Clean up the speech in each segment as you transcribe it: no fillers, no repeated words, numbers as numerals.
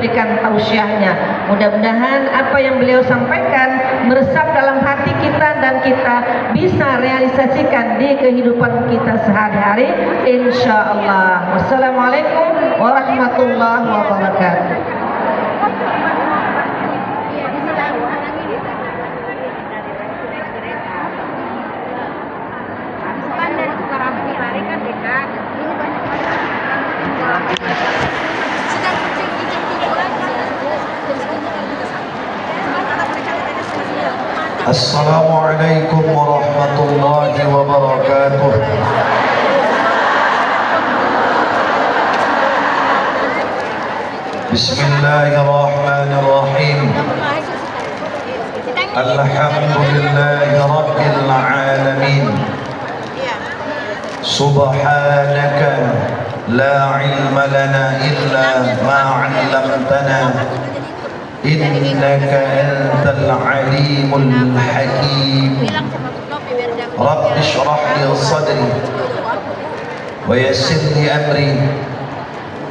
memberikan tausiahnya. Mudah-mudahan apa yang beliau sampaikan meresap dalam hati kita dan kita bisa realisasikan di kehidupan kita sehari-hari insyaallah. Wassalamualaikum warahmatullahi wabarakatuh. Assalamualaikum warahmatullahi wabarakatuh. Bismillahirrahmanirrahim. Alhamdulillahi rabbil alamin. Subhanaka la ilma lana illa ma 'allamtana. Innaka antal alimul hakim. Rabbi shrah li sadri wa yassir li amri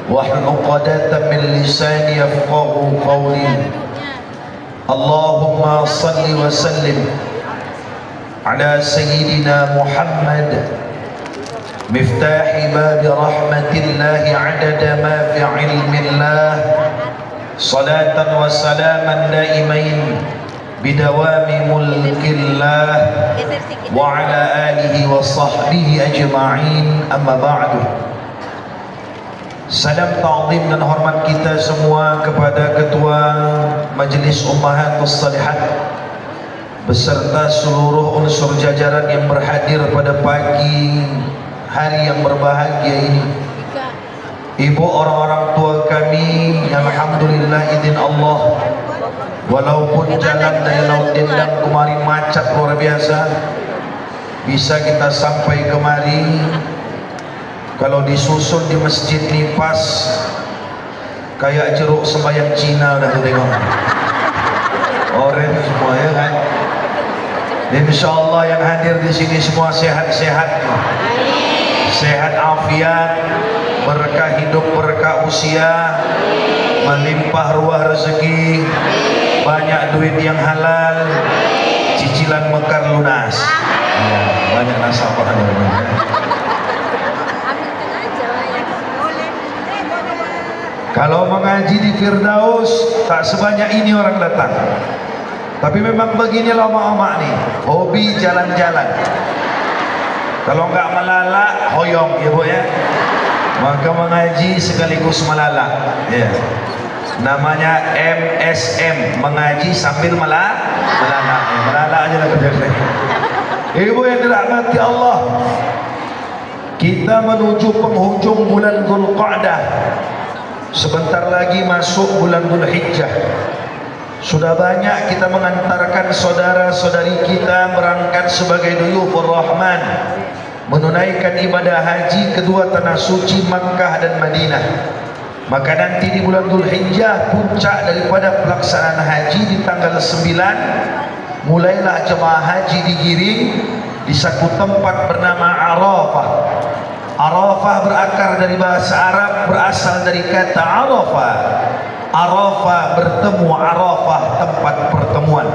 wahlul 'uqdatam min lisani yafqahu qawli. Allahumma salli wa sallim ala sayyidina Muhammad miftahi bab rahmatillahi 'adada ma fi 'ilmillah. Salatan wa salaman daimain bidawami mulkillah wa ala alihi wa sahbihi ajma'in, amma ba'du. Salam ta'zim dan hormat kita semua kepada Ketua Majelis Ummahatus Salihat beserta seluruh unsur jajaran yang berhadir pada pagi hari yang berbahagia ini. Ibu, orang-orang tua kami yang alhamdulillah izin Allah, walaupun jalan dari Laut Dendang kemarin macet luar biasa, bisa kita sampai kemari. Kalau disusun di masjid ni pas kayak jeruk sembahyang Cina dah tengok. Orange semua ya kan. InsyaAllah yang hadir di sini semua sehat-sehat, sehat afiat, berkah hidup, berkah usia, melimpah ruah rezeki, banyak duit yang halal, cicilan mekar lunas. Ya, banyak nasabah. Kalau mengaji di Firdaus tak sebanyak ini orang datang. Tapi memang begini lama-lama nih, hobi jalan-jalan. Kalau enggak melala, hoyong ya Bu ya. Maka mengaji sekaligus melala. Ya. Namanya MSM, mengaji sambil melala. Melala aja lah kerja saya. Ibu yang dirahmati Allah, kita menuju penghujung bulan Dzulqa'dah. Sebentar lagi masuk bulan Dzulhijjah. Sudah banyak kita mengantarkan saudara-saudari kita berangkat sebagai duyufur Rahman, menunaikan ibadah haji kedua tanah suci Makkah dan Madinah. Maka nanti di bulan Dzulhijjah, puncak daripada pelaksanaan haji di tanggal 9, mulailah jemaah haji digiring di satu tempat bernama Arafah. Arafah berakar dari bahasa Arab, berasal dari kata Arafah. Arafah bertemu, Arafah tempat pertemuan.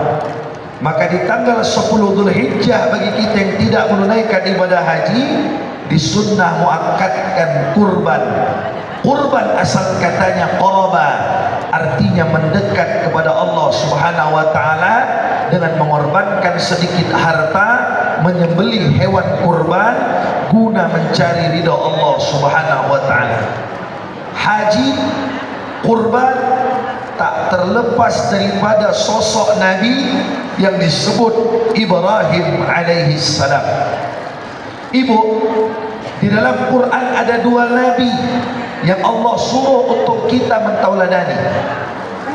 Maka di tanggal 10 Dzulhijjah bagi kita yang tidak menunaikan ibadah haji, disunnah muakkadkan kurban. Kurban asal katanya qaraba, artinya mendekat kepada Allah Subhanahu wa taala dengan mengorbankan sedikit harta, menyembelih hewan kurban guna mencari ridha Allah Subhanahu wa taala. Haji, kurban tak terlepas daripada sosok Nabi yang disebut Ibrahim alaihi salam. Ibu, di dalam Quran ada dua Nabi yang Allah suruh untuk kita mentauladani.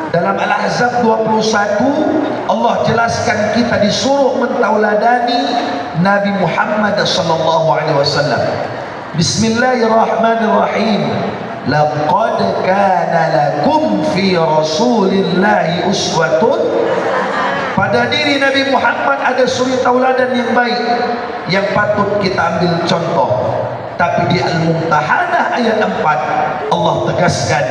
Dalam Al-Ahzab 21 Allah jelaskan kita disuruh mentauladani Nabi Muhammad sallallahu alaihi wasallam. Bismillahirrahmanirrahim. Laqad kana lakum fi Rasulillahi uswatun. Pada diri Nabi Muhammad ada suri tauladan yang baik yang patut kita ambil contoh. Tapi di Al-Mumtahanah ayat 4 Allah tegaskan,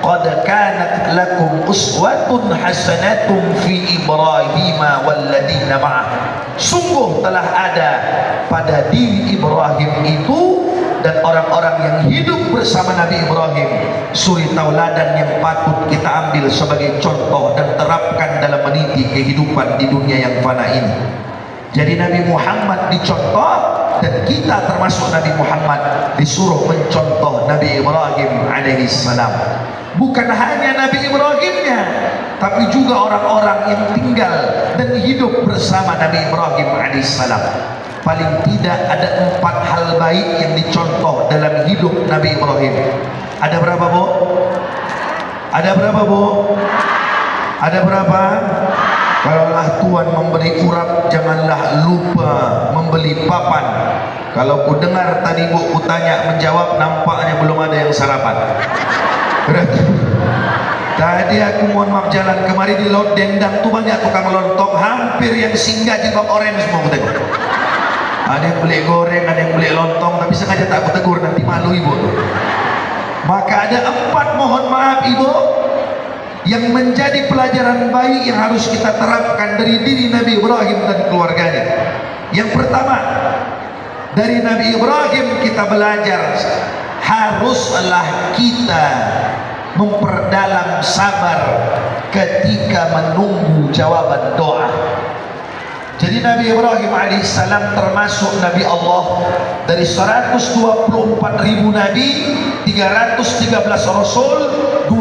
qad kanat lakum uswatun hasanatun fi Ibrahim walladzina ma'ah. Sungguh telah ada pada diri Ibrahim itu dan orang-orang yang hidup bersama Nabi Ibrahim suri tauladan yang patut kita ambil sebagai contoh dan terapkan dalam meniti kehidupan di dunia yang fana ini. Jadi Nabi Muhammad dicontoh dan kita termasuk Nabi Muhammad disuruh mencontoh Nabi Ibrahim alaihissalam. Bukan hanya Nabi Ibrahimnya, tapi juga orang-orang yang tinggal dan hidup bersama Nabi Ibrahim alaihissalam. Paling tidak ada 4 hal baik yang dicontoh dalam hidup Nabi Ibrahim. Ada berapa, Bu? Ada berapa, Bu? Ada berapa? Kalaulah Tuhan memberi urap, janganlah lupa membeli papan. Kalau ku dengar tadi Bu ku tanya menjawab, nampaknya belum ada yang sarapan. Tadi aku mohon maaf jalan kemari di Laut Dendang tuh banyak tukang lontong, hampir yang singgah jilbab orange semua ku tengok. Ada yang beli goreng, ada yang beli lontong, tapi sengaja tak aku tegur, nanti malu Ibu. Maka ada 4 mohon maaf Ibu yang menjadi pelajaran baik yang harus kita terapkan dari diri Nabi Ibrahim dan keluarganya. Yang pertama, dari Nabi Ibrahim kita belajar haruslah kita memperdalam sabar ketika menunggu jawaban doa. Jadi Nabi Ibrahim alaihissalam termasuk Nabi Allah. Dari 124.000 Nabi, 313 Rasul, 25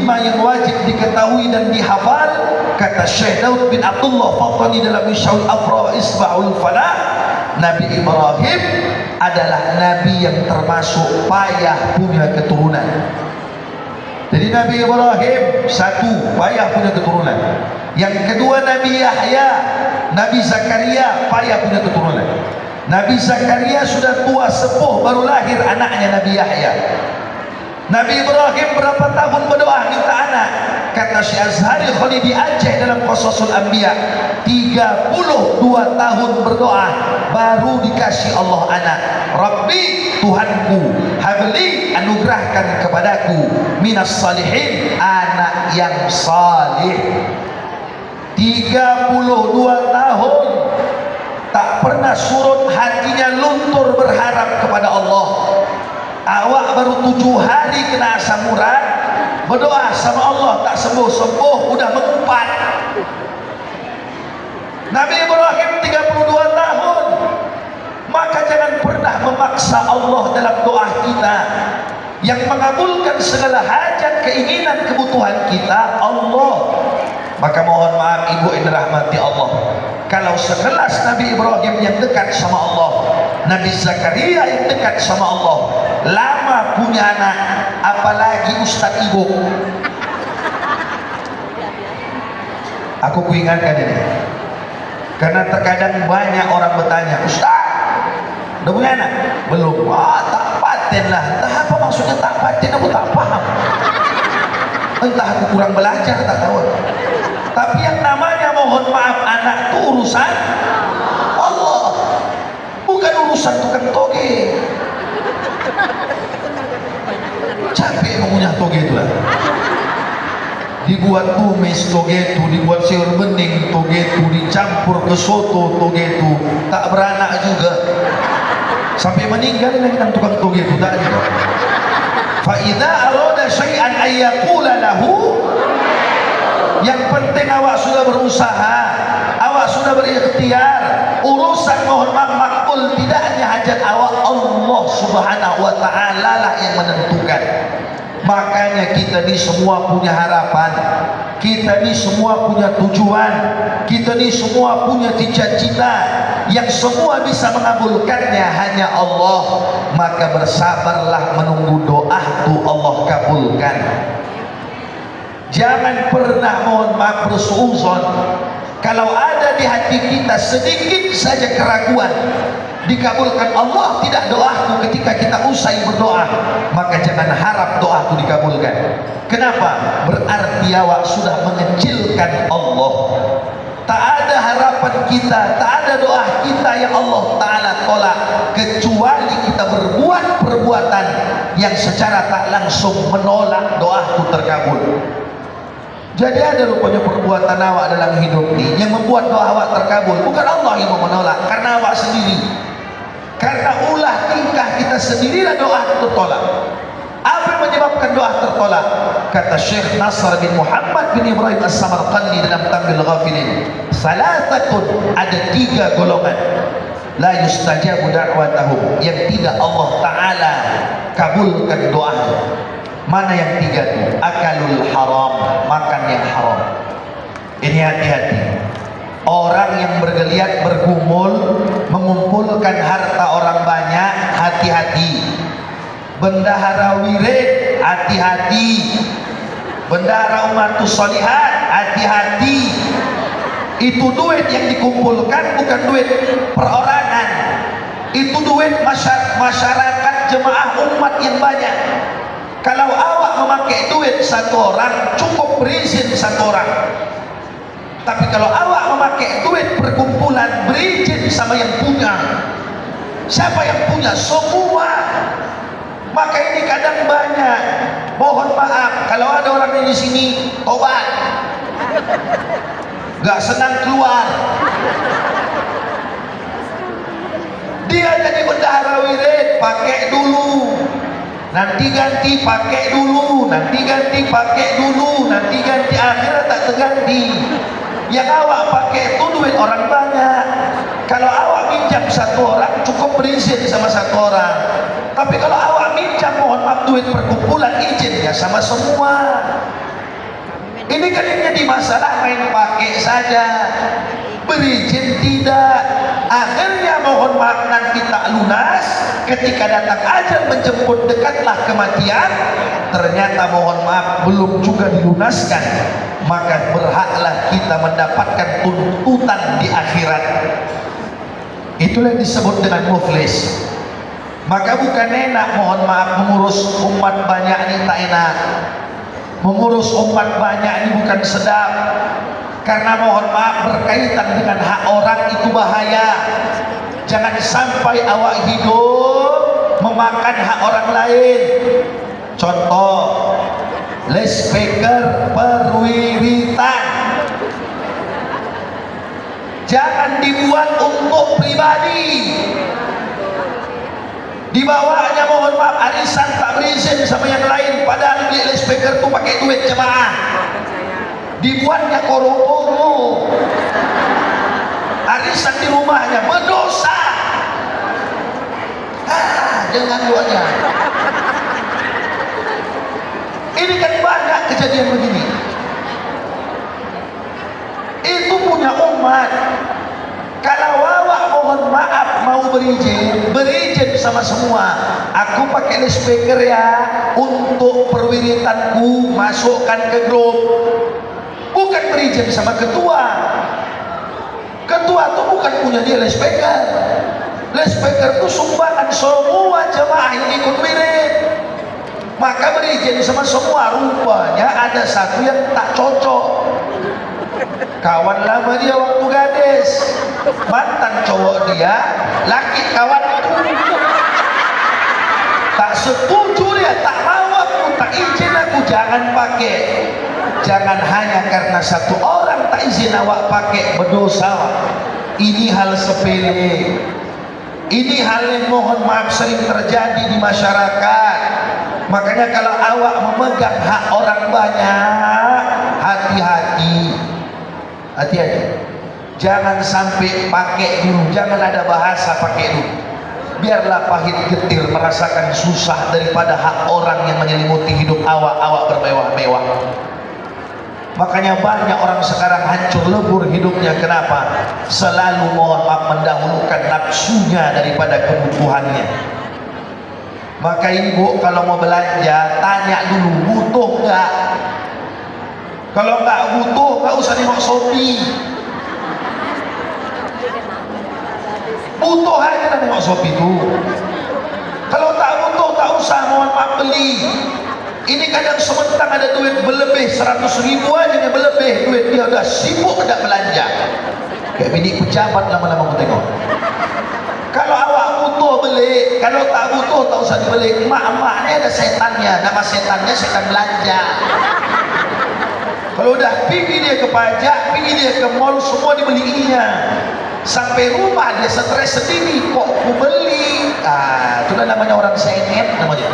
yang wajib diketahui dan dihafal. Kata Syekh Daud bin Abdullah Fatani dalam Misyaul Afra wa Isba'ul Falah, Nabi Ibrahim adalah Nabi yang termasuk payah punya keturunan. Jadi Nabi Ibrahim satu, payah punya keturunan. Yang kedua Nabi Yahya, Nabi Zakaria payah punya keturunan. Nabi Zakaria sudah tua sepuh baru lahir anaknya Nabi Yahya. Nabi Ibrahim berapa tahun berdoa minta anak? Kata Syekh Azhari Khalidi Aceh dalam Qasasul Anbiya, 32 tahun berdoa baru dikasih Allah anak. Rabbi, Tuhanku, habli, anugerahkan kepadaku minas salihin, anak yang salih. 32 tahun tak pernah surut hatinya, luntur berharap kepada Allah. Awak baru 7 hari kena asam urat, berdoa sama Allah tak sembuh-sembuh, udah mengumpat. Nabi Ibrahim 32 tahun. Maka jangan pernah memaksa Allah dalam doa kita. Yang mengabulkan segala hajat, keinginan, kebutuhan kita Allah. Maka mohon maaf Ibu yang dirahmati Allah, kalau sekelas Nabi Ibrahim yang dekat sama Allah, Nabi Zakaria yang dekat sama Allah, lama punya anak, apalagi Ustaz Ibu. Aku ingatkan ini karena terkadang banyak orang bertanya, Ustaz udah punya anak? Belum. Wah, tak paten lah. Entah apa maksudnya tak paten, aku tak paham. Entah aku kurang belajar, tak tahu. Tapi yang namanya mohon maaf anak itu urusan Allah, bukan urusan tukang toge. Capek mengunyah toge itu lah. Dibuat tumis toge itu, dibuat sayur bening toge itu, dicampur ke soto toge itu, tak beranak juga. Sampai meninggal lagi dengan tukang toge itu tak ada. Fa idza arada syai'an ay yaqula lahu, yang penting awak sudah berusaha, awak sudah berikhtiar, urusan mohon maaf makbul tidaknya hajat awak, Allah Subhanahu wa taala lah yang menentukan. Makanya kita ni semua punya harapan, kita ni semua punya tujuan, kita ni semua punya cita-cita, yang semua bisa mengabulkannya hanya Allah. Maka bersabarlah menunggu doa itu Allah kabulkan. Jangan pernah mohon maaf bersuuzon. Kalau ada di hati kita sedikit saja keraguan, dikabulkan Allah tidak doaku ketika kita usai berdoa, maka jangan harap doaku dikabulkan. Kenapa? Berarti awak sudah mengecilkan Allah. Tak ada harapan kita, tak ada doa kita yang Allah Ta'ala tolak, kecuali kita berbuat perbuatan yang secara tak langsung menolak doa itu terkabul. Jadi ada rupanya perbuatan awak dalam hidup ini yang membuat doa awak terkabul. Bukan Allah yang mau menolak, karena awak sendiri. Karena ulah tingkah kita sendirilah doa itu tertolak. Apa yang menyebabkan doa tertolak? Kata Syekh Nasr bin Muhammad bin Ibrahim As-Samarqandi dalam Tambil Ghafilin, salasatun, ada 3 golongan, la yustajabu da'watahum, yang tidak Allah Ta'ala kabulkan doanya. Mana yang 3 itu? Akalul haram, makan yang haram. Ini hati-hati. Orang yang bergeliat bergumul mengumpulkan harta orang banyak, hati-hati. Bendahara wirid, hati-hati. Bendahara umatus solihat, hati-hati. Itu duit yang dikumpulkan bukan duit perorangan. Itu duit masyarakat jemaah umat yang banyak. Kalau awak memakai duit satu orang, cukup berizin satu orang. Tapi kalau awak memakai duit perkumpulan, berizin sama yang punya. Siapa yang punya? Semua. Maka ini kadang banyak. Mohon maaf kalau ada orang di sini tobat, gak senang keluar. Dia jadi bendahara wirid, pakai dulu. Nanti ganti pakai dulu, nanti ganti pakai dulu, nanti ganti, akhirnya tak terganti. Yang awak pakai itu duit orang banyak. Kalau awak minjam satu orang, cukup berizin sama satu orang. Tapi kalau awak minjam, mohon maaf, duit perkumpulan, izinnya sama semua. Ini kan yang jadi masalah, main pakai saja, berizin tidak. Akhirnya mohon maaf nanti tak lunas. Ketika datang ajal menjemput, dekatlah kematian, ternyata mohon maaf belum juga dilunaskan. Maka berhaklah kita mendapatkan tuntutan di akhirat. Itulah yang disebut dengan muflis. Maka bukan enak, mohon maaf, mengurus umat banyak ini tak enak. Mengurus umat banyak ini bukan sedap. Karena mohon maaf, berkaitan dengan hak orang itu bahaya. Jangan sampai awak hidup memakan hak orang lain. Contoh, loudspeaker perwiritan jangan dibuat untuk pribadi. Dibawanya mohon maaf arisan tak berizin sama yang lain, padahal beli loudspeaker itu pakai duit jemaah. Dibuatnya koro-koro, arisan di rumahnya berdosa. Jangan doanya. Ini kan banyak kejadian begini. Itu punya umat. Kalau awak mohon maaf mau berizin sama semua. Aku pakai loudspeaker ya untuk perwiritanku, masukkan ke grup. Bukan berizin sama ketua. Ketua itu bukan punya dia loudspeaker. Loudspeaker itu sumbangan semua jemaah yang ikut wirid. Maka berizin sama semua. Rupanya ada satu yang tak cocok. Kawan lama dia waktu gadis, mantan cowok dia, laki kawan itu. Tak setuju dia, tak mau aku, tak izin aku, jangan pakai. Jangan hanya karena satu orang tak izin awak pakai, berdosa. Ini hal sepele. Ini hal yang mohon maaf sering terjadi di masyarakat. Makanya kalau awak memegang hak orang banyak, hati-hati. Hati-hati. Jangan sampai pakai dulu, jangan ada bahasa pakai dulu. Biarlah pahit getir merasakan susah daripada hak orang yang menyelimuti hidup awak bermewah-mewah. Makanya banyak orang sekarang hancur lebur hidupnya. Kenapa? Selalu mohon maaf mendahulukan nafsunya daripada kebutuhannya. Maka ibu kalau mau belanja, tanya dulu butuh enggak. Kalau enggak butuh, enggak usah nengok Shopee. Butuh aja nengok Shopee itu. Kalau tak butuh, tak usah mohon maaf beli. Ini kadang sementang ada duit berlebih 100.000 aja dia berlebih duit, dia udah sibuk tidak belanja. Kayak bini pejabat lama-lama aku tengok. Kalau awak butuh beli beli. Kalau tak butuh tak usah dibeli. Emak-emaknya ada setannya, nama setannya setan belanja. Kalau udah pergi dia ke pajak, pergi dia ke mall, semua dibelinya. Sampai rumah dia stres sendiri, kok aku beli. Itulah namanya orang senet namanya.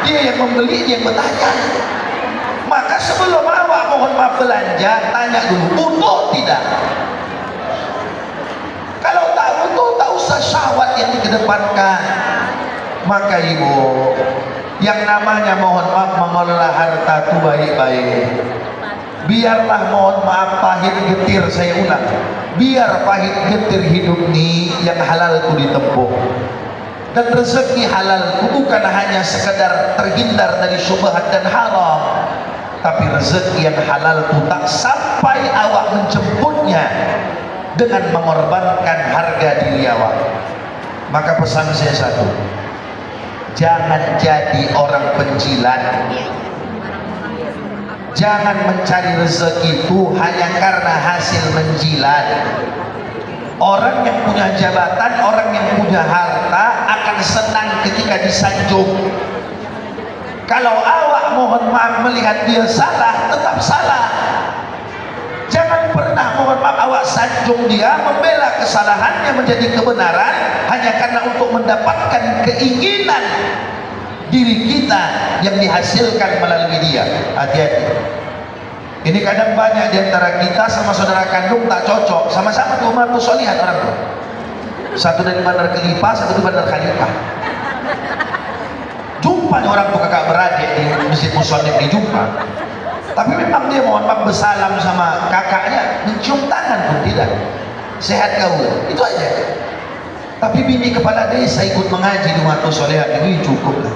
Dia yang membeli, dia yang bertanya. Maka sebelum awak mohon maaf belanja, tanya dulu, butuh tidak? Kalau tak butuh, tak usah syahwat yang dikedepankan. Maka ibu, yang namanya mohon maaf mengelola harta itu baik-baik. Biarlah mohon maaf pahit getir, saya ulang, biar pahit getir hidup ini yang halal itu ditempuh. Dan rezeki halal itu bukan hanya sekedar terhindar dari syubhat dan haram, tapi rezeki yang halal itu tak sampai awak menjemputnya dengan mengorbankan harga diri awak. Maka pesan saya satu, jangan jadi orang penjilat. Jangan mencari rezeki itu hanya karena hasil menjilat. Orang yang punya jabatan, orang yang punya harta akan senang ketika disanjung. Kalau awak mohon maaf melihat dia salah, tetap salah. Jangan pernah mohon maaf awak sanjung dia, membela kesalahannya menjadi kebenaran hanya karena untuk mendapatkan keinginan diri kita yang dihasilkan melalui dia. Hati-hati. Ini kadang banyak di antara kita sama saudara kandung tak cocok, sama-sama tuh umat solihat orang tuh. Satu dari Bandar Kelipah, satu di Bandar Khalifah. Jumpa orang tuh kakak beradik di Masjid Musonib, dijumpa. Tapi memang dia mohon maaf bersalam sama kakaknya, mencium tangan pun tidak. Sehat kau, itu aja. Tapi bini kepala desa ikut mengaji di Matu Solehat ini cukup lah.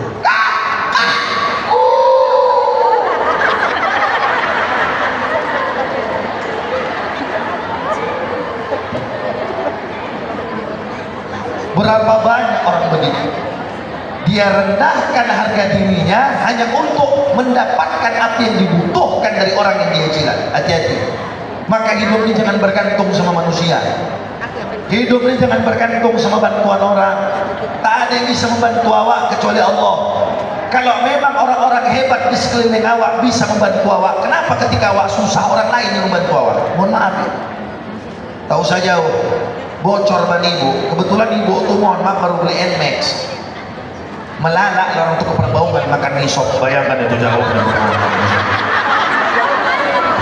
Berapa banyak orang begitu? Dia rendahkan harga dirinya hanya untuk mendapatkan apa yang dibutuhkan dari orang yang dia jilat. Hati-hati. Maka hidup ini jangan bergantung sama manusia. Hidup ini jangan bergantung sama bantuan orang. Tak ada yang bisa membantu awak kecuali Allah. Kalau memang orang-orang hebat di sekeliling awak bisa membantu awak, kenapa ketika awak susah orang lain yang membantu awak? Mohon maaf ya. Tak usah jauh. Bocor ban ibu, kebetulan ibu tuh mohon maaf baru beli Nmax. Melalak orang tuh keperbaungan makan risop, bayangkan itu jauhnya.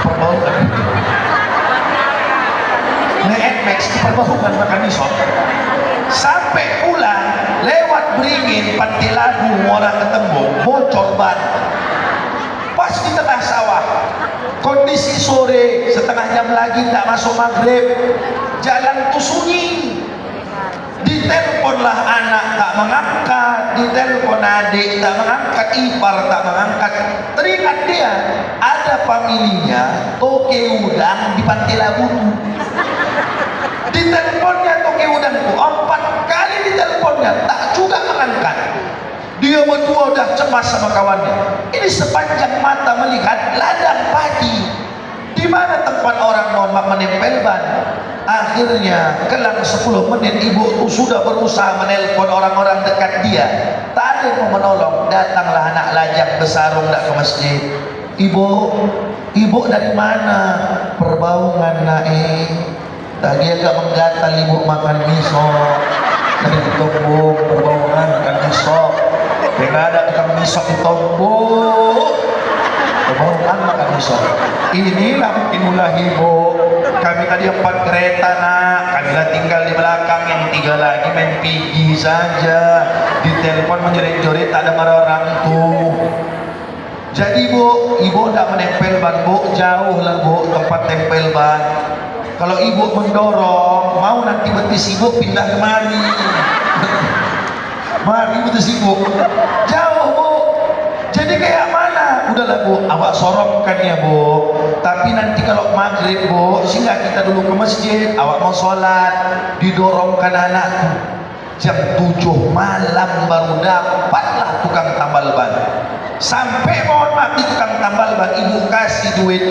Keperbaungan itu. Nmax keperbaungan makan risop. Sampai pulang lewat Beringin, Pantai Labu, Muara Ketembung, bocor ban. Pas di tengah sawah, kondisi sore, setengah jam lagi tak masuk maghrib, jalan tuh sunyi. Diteleponlah anak tak mengangkat, ditelepon adik tak mengangkat, ipar tak mengangkat. Teringat dia ada familinya toke udang di Pantai Labu. Diteleponnya toke udang itu 4 kali diteleponnya tak juga mengangkat. Dia berdua udah cemas sama kawannya. Ini sepanjang mata melihat ladang padi. Di mana tempat orang mohon maaf menempel ban. Akhirnya kelang 10 menit ibu itu sudah berusaha menelpon orang-orang dekat dia. Tak ada yang mau menolong. Datanglah anak lajang besarung nak ke masjid. Ibu dari mana? Perbaungan naik. Tadi agak menggatal ibu makan miso. Dari Tombong perbaungan makan miso. Tidak ada tukang miso di Tombong. Perbaungan makan miso. Inilah ibu. Kami tadi 4 kereta nak, kamilah tinggal di belakang, yang 3 lagi main pergi saja. Ditelepon menjerit-jerit tak ada marah orang tuh. Jadi ibu tak menempel ban bu, jauh lah bu tempat tempel ban. Kalau ibu mendorong, mau nanti betis ibu pindah kemari. Mari betis ibu, jauh bu. Jadi kayak mana? Udahlah bu, awak sorongkan ya bu. Tapi nanti kalau maghrib bu, singgah kita dulu ke masjid. Awak mau sholat, didorongkan anakku. Jam 7 malam baru dapatlah tukang tambal ban. Sampai mohon maaf di tukang tambal ban, ibu kasih duit.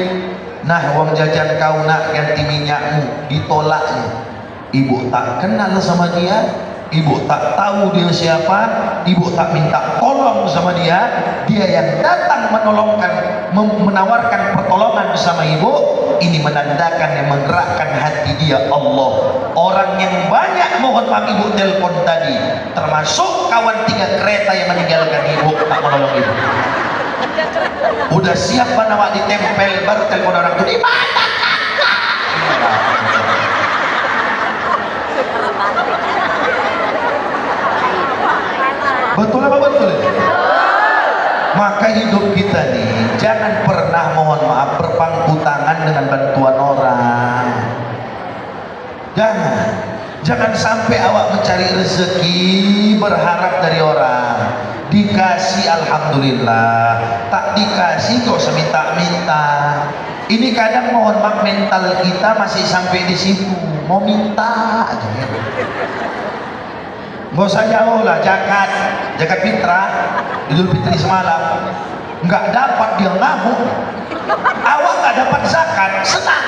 Nah, uang jajan kau nak ganti minyakmu, ditolaknya. Ibu tak kenal sama dia. Ibu tak tahu dia siapa, ibu tak minta tolong sama dia, dia yang datang menawarkan pertolongan bersama ibu. Ini menandakan yang menggerakkan hati dia Allah. Orang yang banyak mohon maaf ibu telepon tadi, termasuk kawan 3 kereta yang meninggalkan ibu, tak menolong ibu. Udah siap awak ditempel, baru telepon orang itu, di mana kakak? Betul apa betul? Maka hidup kita nih jangan pernah mohon maaf berpangku tangan dengan bantuan orang. Jangan sampai awak mencari rezeki berharap dari orang. Dikasih alhamdulillah, tak dikasih kok seminta-minta. Ini kadang mohon maaf mental kita masih sampai di situ, mau minta aja. Gak usah jauh lah, zakat fitrah, Idul Fitri semalam nggak dapat, dia ngamuk. Awak nggak dapat zakat, senang.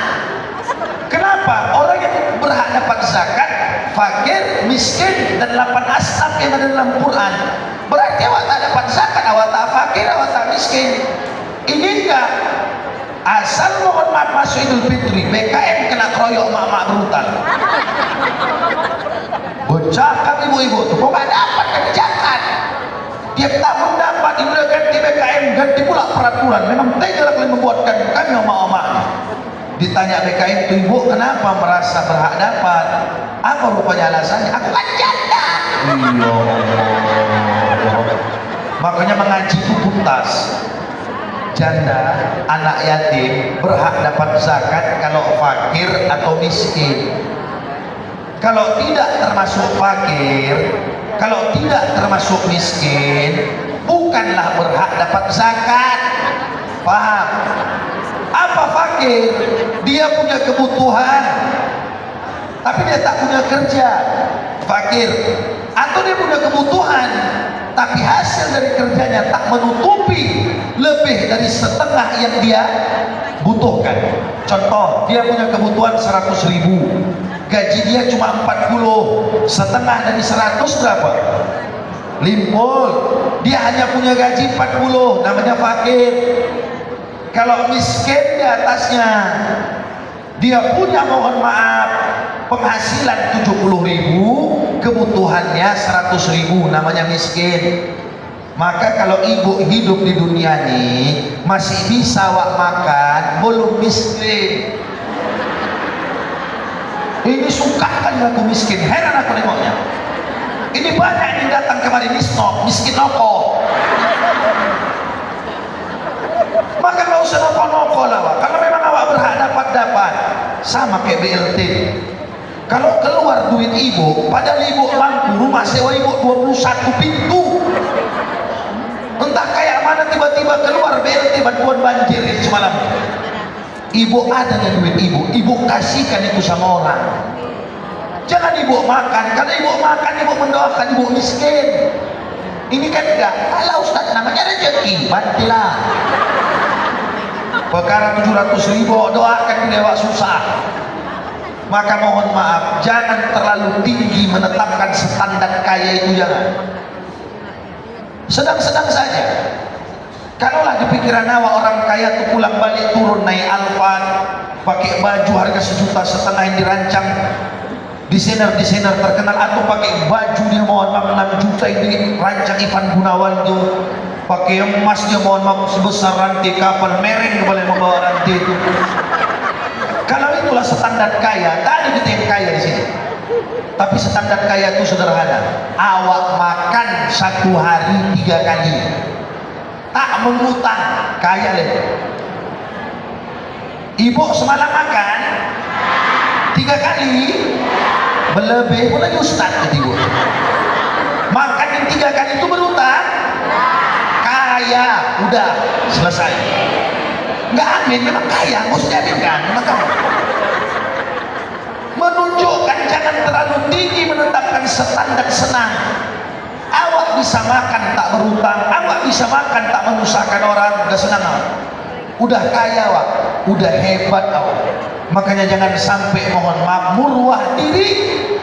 Kenapa? Orang yang berhak dapat zakat, fakir, miskin, dan 8 asnaf yang ada dalam Quran. Berarti awak tak dapat zakat, awak tak fakir, awak tak miskin. Ini enggak. Asal mohon maaf masuk Idul Fitri, BKM kena keroyok mak-mak brutal. Bocahkan ibu-ibu tuh, kok gak dapat kebijakan? Tiap tahun dapat, ibu ganti BKM, ganti pula peraturan. Memang tega kalian membuatkan kami omak-omak. Ditanya BKM tuh, ibu kenapa merasa berhak dapat? Apa rupanya alasannya? Aku kan janda. Iya. Makanya mengaji itu tuntas. Janda, anak yatim berhak dapat zakat kalau fakir atau miskin. Kalau tidak termasuk fakir, kalau tidak termasuk miskin, bukanlah berhak dapat zakat. Paham? Apa fakir? Dia punya kebutuhan, tapi dia tak punya kerja. Fakir. Atau dia punya kebutuhan, tapi hasil dari kerjanya tak menutupi lebih dari setengah yang dia butuhkan. Contoh, dia punya kebutuhan 100.000, gaji dia cuma 40, setengah dari 100 berapa? Limpul. Dia hanya punya gaji 40, namanya fakir. Kalau miskin di atasnya, dia punya mohon maaf penghasilan 70.000, kebutuhannya 100.000, namanya miskin. Maka kalau ibu hidup di dunia ini masih bisa awak makan, belum miskin. Ini suka kan aku miskin, heran aku nengoknya. Ini banyak yang datang kemari miskin noko. Maka nggak usah noko-noko lah, Wak. Kalau memang awak berhak dapat, sama kayak BLT. Kalau keluar duit ibu, padahal ibu mampu, rumah sewa ibu 21 pintu. Entah kayak mana tiba-tiba keluar BLT bantuan banjir semalam. Ibu ada dan duit ibu kasihkan itu sama orang. Jangan ibu makan, karena ibu makan ibu mendoakan ibu miskin. Ini kan enggak, alah Ustaz namanya rezeki, bantilah. Perkara 700.000 doakan dia awak susah. Maka mohon maaf, jangan terlalu tinggi menetapkan standar kaya itu, jangan. Sedang-sedang saja. Kalaulah di pikiran awak orang kaya itu pulang balik turun naik Alphard, pakai baju harga 1,5 juta yang dirancang desainer terkenal, atau pakai baju dia mohon maaf 6 juta ini rancang Ivan Gunawan tuh, pakai emas dia mohon maaf sebesar rantai kapal, mereng boleh membawa rantai itu. Kalau itulah standar kaya, tadi kita yang kaya di sini. Tapi standar kaya itu sederhana. Awak makan 1 hari 3 kali, tak mengutang, kaya deh. Ibu semalam makan 3 kali, berlebih pun lagi Ustaz ibu. Makan yang 3 kali itu berutang, kaya, udah selesai. Nggak amin, memang kaya, maksudnya amin kan? Menunjukkan jangan terlalu tinggi menetapkan standar senang. Awak bisa makan tak berutang, awak bisa makan tak menyusahkan orang, udah senang awak. Udah kaya awak, udah hebat awak. Makanya jangan sampai, mohon maaf, murwah diri,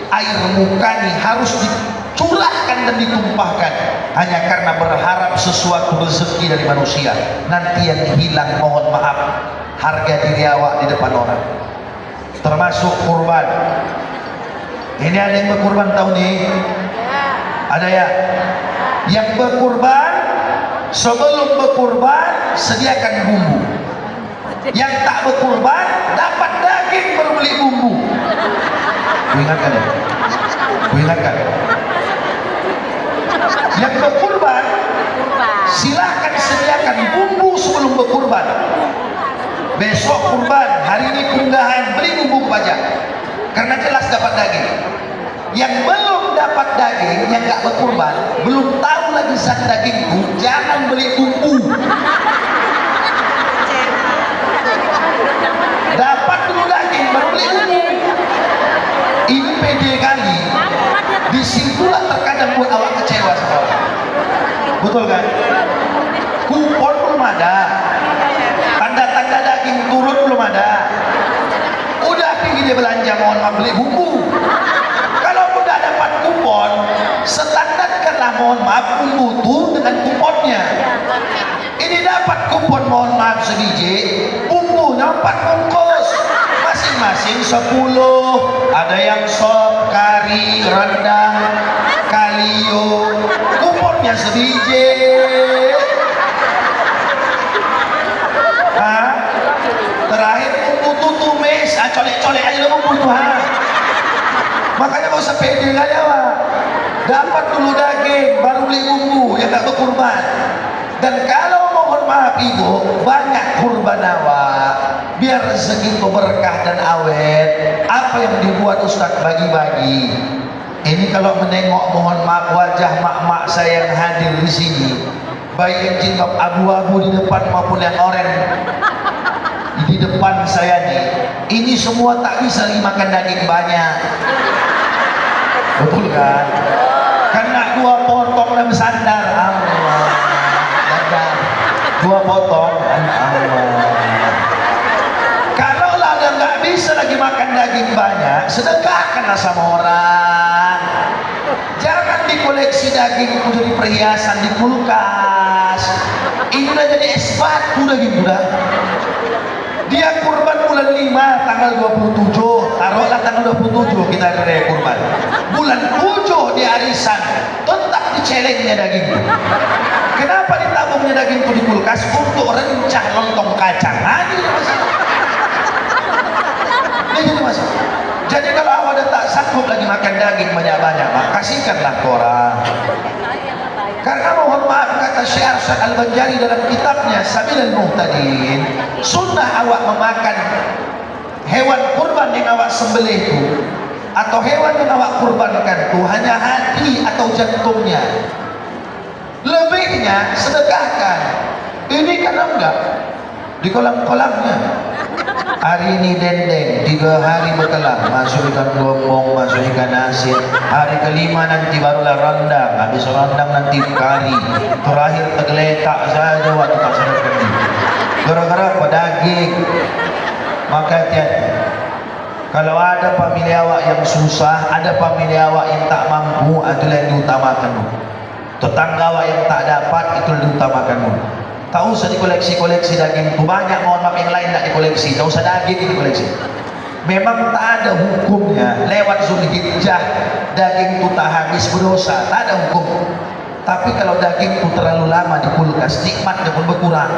air muka nih harus dicurahkan dan ditumpahkan hanya karena berharap sesuatu rezeki dari manusia. Nanti yang hilang, mohon maaf, harga diri awak di depan orang. Termasuk kurban. Ini ada yang berkurban tahun ini? Ada ya? Yang berkurban, sebelum berkurban sediakan bumbu. Yang tak berkurban dapat daging baru beli bumbu. Ku ingatkan ya? Ku ingatkan. Yang berkurban silahkan sediakan bumbu sebelum berkurban. Besok kurban, hari ini unggahan, beli bumbu pajak karena jelas dapat daging. Yang belum dapat daging, yang gak berkurban, belum tahu lagi zat dagingku, jangan beli bumbu. Dapat dulu daging baru beli bumbu. Ini pede kali. Disitulah terkadang buat awak kecewa sama orang. Betul kan? Kupon belum ada, tanda-tanda daging turun belum ada, udah pergi dia belanja, mohon maaf, beli bumbu. Kalau udah dapat kupon, standarkanlah, mohon maaf, bumbu tuh dengan kuponnya. Ini dapat kupon, mohon maaf, sebiji, bumbunya 4 bungkus, masing-masing 10. Ada yang sop, kari, rendang, kalio, kuponnya sebiji. Terakhir bumbu tuh tumis, colek-colek aja bumbu tuh. Makanya gak usah pede kali awak. Dapat dulu daging, baru beli bumbu yang gak berkurban. Dan kalau mohon maaf ibu, banyak kurban awak, biar rezeki itu berkah dan awet. Apa yang dibuat Ustaz bagi-bagi. Ini kalau menengok, mohon maaf, wajah mak-mak saya yang hadir di sini, baik yang jilbab abu-abu di depan maupun yang oranye di depan saya nih, ini semua tak bisa lagi makan daging banyak. Betul kan? Karena 2 potong dan sandar, Allah, dadah, 2 potong, Allah. Kalau lah nggak bisa lagi makan daging banyak, sedekahkanlah sama orang. Jangan dikoleksi daging itu jadi perhiasan di kulkas. Ini udah jadi es batu daging udah. Dia kurban bulan 5 tanggal 27, taruhlah tanggal 27 kita ada raya kurban. Bulan 7 di arisan tetap dicelengnya daging. Kenapa ditabungnya daging itu di kulkas? Untuk rencah lontong kacang. Nah, ini masalah. Ini masalah. Jadi kalau awak dah tak sanggup lagi makan daging banyak-banyak, kasihkanlah ke orang. Karena mohon maaf, kata Syekh Arsyad Al-Banjari dalam kitabnya Sabilul Muhtadin, sunnah awak memakan hewan kurban yang awak sembelih itu, atau hewan yang awak kurbankan itu hanya hati atau jantungnya. Lebihnya sedekahkan. Ini kan enggak di kolam-kolamnya. Hari ini dendeng, 3 hari berkelah, masuk ikan gombong, masuk ikan asin. Hari kelima nanti barulah rendang, habis rendang nanti kari, terakhir tergeletak saja waktu tak sadarkan diri. Gara-gara apa? Daging. Maka hati-hati. Kalau ada pamilih awak yang susah, ada pamilih awak yang tak mampu, itulah yang diutamakan. Tetangga awak yang tak dapat, itu yang diutamakan. Tak usah dikoleksi-koleksi daging itu, banyak mohon maaf yang lain tak dikoleksi, tak usah daging dikoleksi. Memang tak ada hukumnya lewat Zulhijjah daging itu tak habis berdosa, tak ada hukum. Tapi kalau daging itu terlalu lama di kulkas, nikmatnya pun berkurang.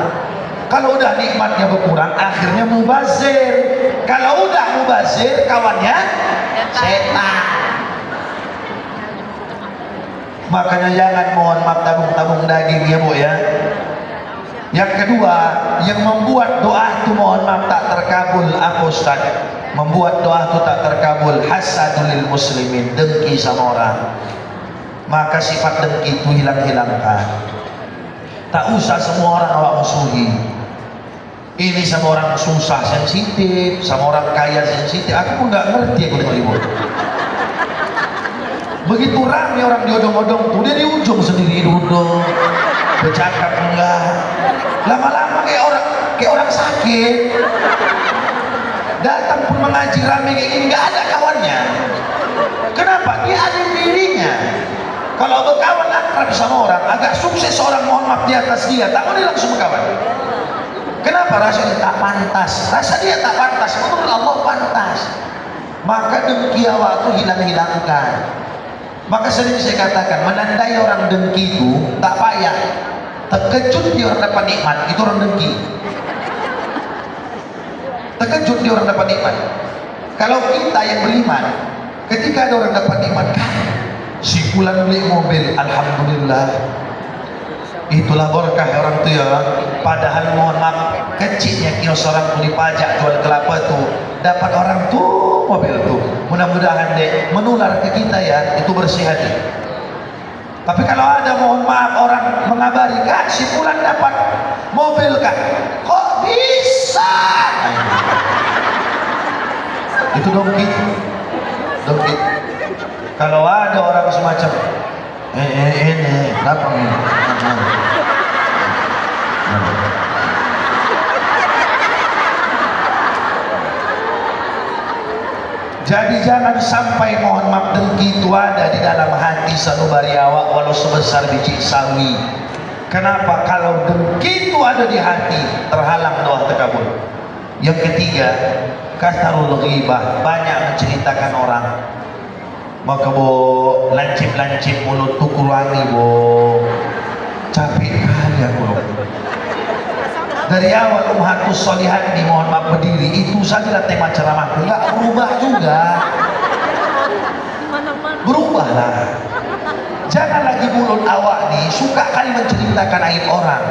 Kalau udah nikmatnya berkurang, akhirnya mubazir. Kalau udah mubazir, kawannya setan. Makanya jangan, mohon maaf, tabung-tabung daging ya bu ya. Yang kedua, yang membuat doa itu mohon maaf tak terkabul, apa Ustaz? Membuat doa itu tak terkabul, hasadul lil muslimin, dengki sama orang. Maka sifat dengki itu hilang-hilangkan. Tak usah semua orang awak musuhi. Ini sama orang susah sensitif, sama orang kaya sensitif. Aku pun nggak ngerti aku dengan ibu. Begitu ramai orang diodong-odong tuh, dia di ujung sendiri duduk, bercakap enggak. Lama-lama kayak orang sakit. datang pun mengaji rame kayak gini, nggak ada kawannya. Kenapa? Dia ada dirinya. Kalau berkawan akrab sama orang, agak sukses orang, mohon maaf, di atas dia, tak boleh langsung berkawan. Kenapa? Rasanya tak pantas. Rasa dia tak pantas, menurut Allah pantas. Maka dengki awak itu hilang-hilangkan. Maka sering saya katakan, menandai orang dengki itu tak payah. Terkejut dia orang dapat nikmat, itu orang dengki. Terkejut dia orang dapat nikmat. Kalau kita yang beriman, ketika ada orang dapat nikmat, si fulan beli mobil, alhamdulillah, itulah berkah orang tu ya. Padahal mohon maaf, kecilnya kios orang tu dipajak jual kelapa tu, dapat orang tu mobil tu. Mudah-mudahan dek menular ke kita ya, itu bersih hati. Tapi kalau ada mohon maaf orang mengabari, kak si fulan dapat mobil kak, kok bisa? Itu dongki. Kalau ada orang semacam ini apa ini? Jadi jangan sampai mohon maaf dengki itu ada di dalam hati sanubari awak walau sebesar biji sawi. Kenapa? Kalau dengki itu ada di hati, terhalang doa terkabul. Yang ketiga, kasarul ghibah, banyak menceritakan orang. Maka bo lancip-lancip mulut tu kurangi bo. Capek kali aku. Dari awal ummahatus sholihat ni mohon maaf berdiri, itu sajalah tema ceramahku, enggak berubah juga. Berubahlah. Jangan lagi mulut awak ni suka kali menceritakan aib orang.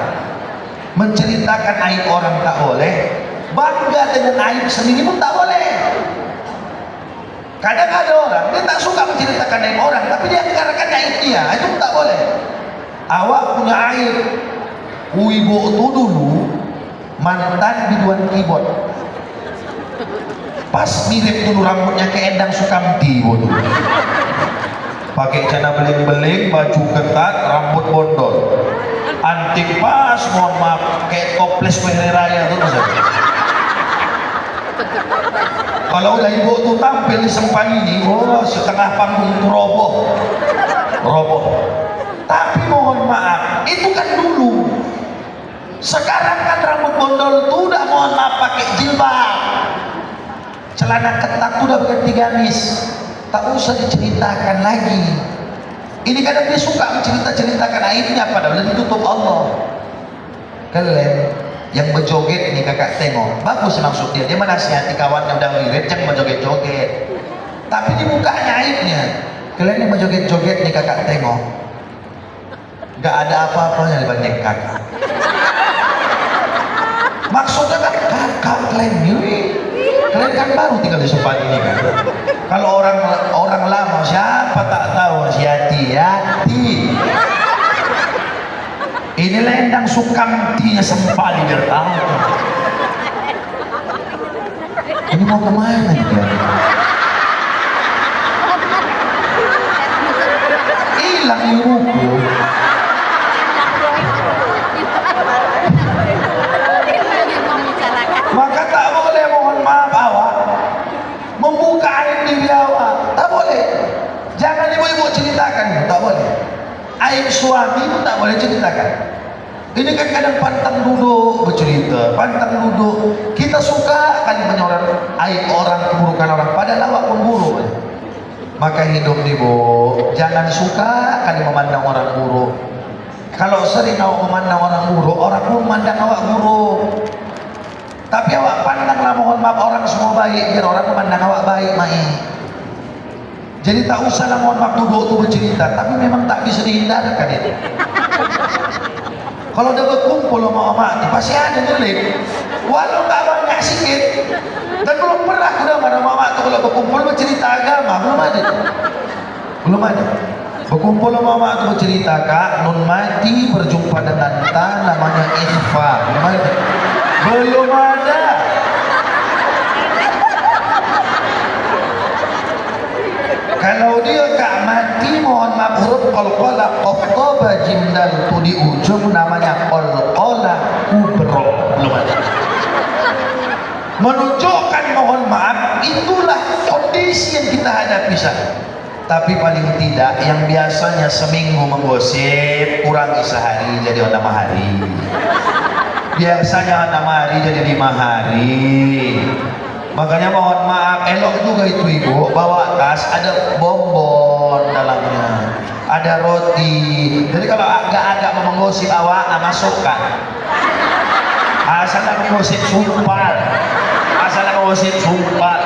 Menceritakan aib orang tak boleh. Bangga dengan aib sendiri pun tak boleh. Kadang ada orang, dia tak suka menceritakan aib orang, tapi dia anggarkan aib dia, itu pun tak boleh. Awak punya aib, Wibo itu dulu mantan biduan keyboard. Pas mirip dulu rambutnya ke Endang Sukamti dulu. Pakai celana beling-beling, baju ketat, rambut bondol. Antik pas, mohon maaf, kayak toples Hari Raya tuh. Kalau udah ibu tuh tampil di sempan ini, oh setengah panggung itu roboh. Tapi mohon maaf, itu kan dulu. Sekarang kan rambut bondol tuh udah mohon maaf pakai jilbab. Celana ketat tuh udah berganti gamis. Tak usah diceritakan lagi. Ini kadang dia suka menceritakan aibnya, padahal ditutup Allah. Kalian yang berjoget ini kakak tengok, bagus maksud dia menasihati kawan yang udah wirid jangan berjoget-joget, tapi di mukanya aibnya. Kalian yang berjoget-joget nih kakak tengok, gak ada apa-apanya dibanding kakak. Maksudnya kan kakak kalian ini, kalian kan baru tinggal di Sepan ini kan. Kalau orang lama siapa tak tahu, si Yati. Inilah Endang Sukamtinya Sempali biar tahu. Ini mau kemana dia? Hilang ibuku. Maka tak boleh mohon maaf awak membuka aib diri awak. Tak boleh. Jangan ibu-ibu ceritakan, tak boleh. Aib suami pun tak boleh ceritakan. Ini kan kadang pantang duduk bercerita, pantang duduk. Kita suka kali menyorot aib orang, keburukan orang, padahal awak pun buruk. Maka hidup nih bu, jangan suka kali memandang orang buruk. Kalau sering awak memandang orang buruk, orang pun memandang awak buruk. Tapi awak pandanglah mohon maaf orang semua baik, biar orang memandang awak baik, mai. Jadi tak usahlah mohon maaf duduk tu bercerita, tapi memang tak bisa dihindarkan itu. Kalau udah berkumpul sama mak tu pasti ada nyelip, walau tak banyak sikit. Dan belum pernah udah sama mak tu kalau berkumpul bercerita agama, belum ada. Berkumpul sama mak tu bercerita, kak nun mati berjumpa dengan ta namanya ikhfa, belum ada. Kalau dia kak mati mohon maaf huruf qalqalah qaftaba jimdal tu di ujung namanya qalqalah kubro, belum ada. menunjukkan mohon maaf, itulah kondisi yang kita hadapi sah. Tapi paling tidak yang biasanya seminggu menggosip kurangi sehari jadi 6 hari. Biasanya 6 hari jadi 5 hari. Makanya mohon maaf, elok juga itu ibu bawa tas ada bonbon dalamnya, ada roti. Jadi kalau agak-agak mau menggosip awak, masukkan. Asal menggosip sumpah, asal menggosip sumpah.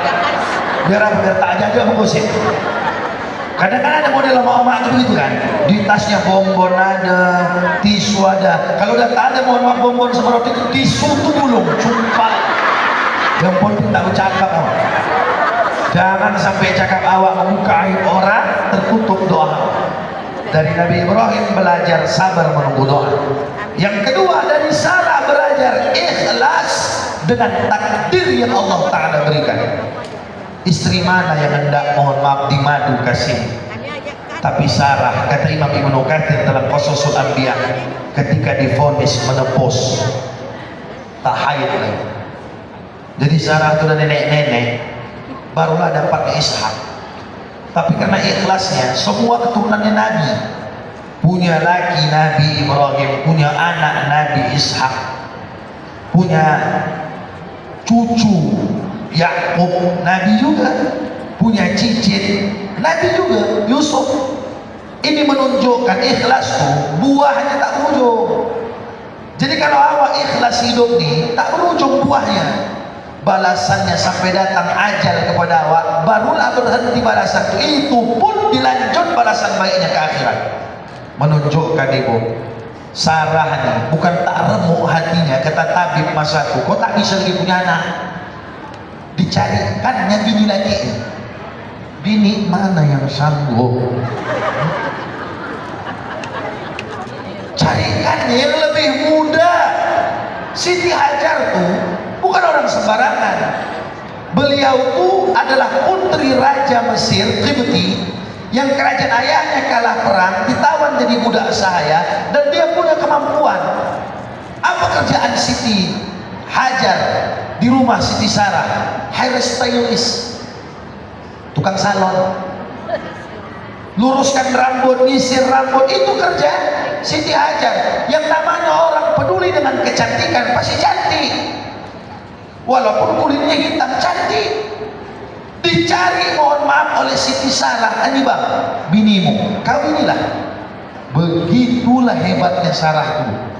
Biar tak aja menggosip. Kadang-kadang ada model lama-lama itu begitu kan, di tasnya bonbon ada, tisu ada. Kalau udah tak ada mohon maaf bonbon sama roti, tisu tuh gulung, sumpah. Yang penting tak bercakap awak. Jangan sampai cakap awak membuka aib orang, tertutup doa. Dari Nabi Ibrahim belajar sabar menunggu doa. Yang kedua dari Sarah belajar ikhlas dengan takdir yang Allah Ta'ala berikan. Istri mana yang hendak mohon maaf dimadu kasih? Tapi Sarah, kata Imam Ibnu Katsir dalam Qasasul Anbiya, ketika divonis menepus tak haid lagi. Jadi Sarah itu udah nenek-nenek, barulah dapat Ishak. Tapi karena ikhlasnya, semua keturunannya Nabi, punya laki Nabi Ibrahim, punya anak Nabi Ishak, punya cucu Yakub Nabi juga, punya cicit Nabi juga Yusuf. Ini menunjukkan ikhlas tuh buahnya tak berujung. Jadi kalau awak ikhlas hidup nih tak berujung buahnya, balasannya sampai datang ajal kepada awak, barulah berhenti balasan itu pun dilanjut balasan baiknya ke akhirat. Menunjukkan ibu Sarah nih bukan tak remuk hatinya, kata tabib masaku, kau tak bisa lagi punya anak, dicarikannya bini lagi. Bini mana yang sanggup? Carikan yang lebih muda. Siti Hajar tuh bukan orang sembarangan. Beliau tuh adalah putri Raja Mesir Qibti yang kerajaan ayahnya kalah perang, ditawan jadi budak sahaya, dan dia punya kemampuan. Apa kerjaan Siti Hajar di rumah Siti Sarah? Hairstylist, tukang salon, luruskan rambut, nyisir rambut, itu kerja Siti Hajar. Yang namanya orang peduli dengan kecantikan pasti cantik, walaupun kulitnya hitam cantik. Dicari mohon maaf oleh Siti Sarah, ini bang binimu, kawinilah. Begitulah hebatnya Sarah itu.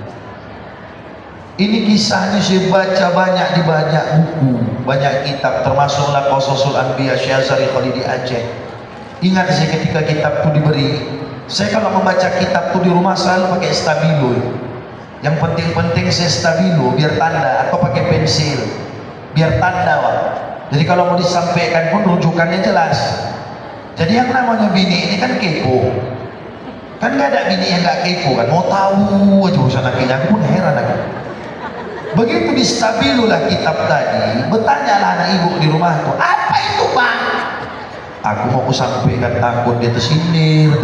Ini kisahnya saya baca banyak di banyak buku, banyak kitab, termasuklah Qasasul Anbiya Syazari Khalidi Aceh. Ingat saya ketika kitab itu diberi, saya kalau membaca kitab itu di rumah selalu pakai stabilo. Yang penting-penting saya stabilo biar tanda, atau pakai pensil biar tanda wah. Jadi kalau mau disampaikan pun rujukannya jelas. Jadi yang namanya bini ini kan kepo, kan nggak ada bini yang nggak kepo kan, mau tahu aja urusan lakinya. Aku pun heran aku. Begitu distabilulah kitab tadi, bertanyalah anak ibu di rumah itu, apa itu bang? Aku mau sampaikan, takut dia tersindir.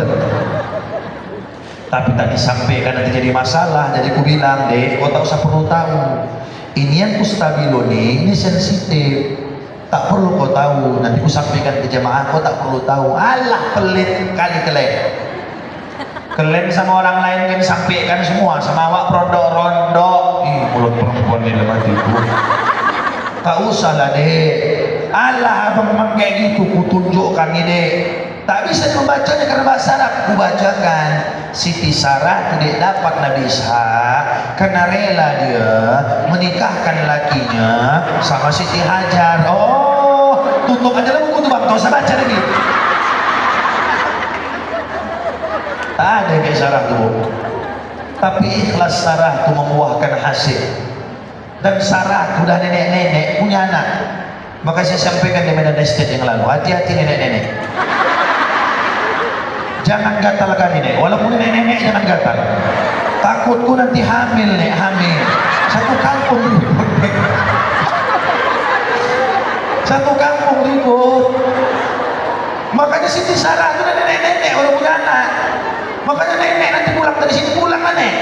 Tapi tadi sampaikan nanti jadi masalah. Jadi aku bilang, deh, kau tak usah perlu tahu. Ini yang ku stabilo nih, ini sensitif. Tak perlu kau tahu. Nanti ku sampaikan ke jemaah, kau tak perlu tahu. Alah pelit kali kalian. Kalian sama orang lain kan sampaikan semua, sama awak rondok-rondok. Ih, mulut perempuan ini lemah itu. Tak usah lah deh. Alah abang memang kayak gitu, ku tunjukkan ini. Tak bisa membacanya karena bahasa Arab. Ku bacakan. Siti Sarah tidak dapat Nabi Ishak karena rela dia menikahkan lakinya sama Siti Hajar. Oh, tutup aja lah buku tuh bang, tak usah baca lagi. Tak ada kayak Sarah tuh. Tapi ikhlas Sarah tuh membuahkan hasil. Dan Sarah sudah nenek-nenek punya anak. Maka saya sampaikan di Medan Estate yang lalu, hati-hati nenek-nenek. Jangan gatal kali nek, walaupun nenek-nenek jangan gatal. Takutku nanti hamil nek, hamil. Satu kampung ribut. Satu kampung ribut. Makanya Siti Sarah itu nenek-nenek walaupun anak. Makanya nenek nanti pulang dari sini, pulang lah nek.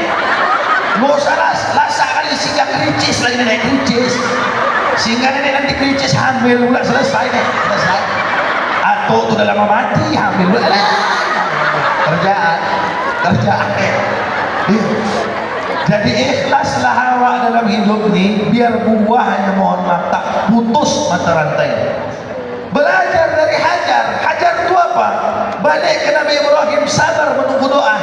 Gak usah lasak kali singgah kricis lagi nenek kricis. Sehingga nenek nanti kricis hamil pula selesai nih, selesai. Atau tuh udah lama mati hamil pula. Kerjaan. Iya. Jadi ikhlaslah awak dalam hidup ini, biar buahnya mohon maaf tak putus mata rantai. Belajar dari Hajar. Hajar itu apa? Balik ke Nabi Ibrahim, sabar menunggu doa.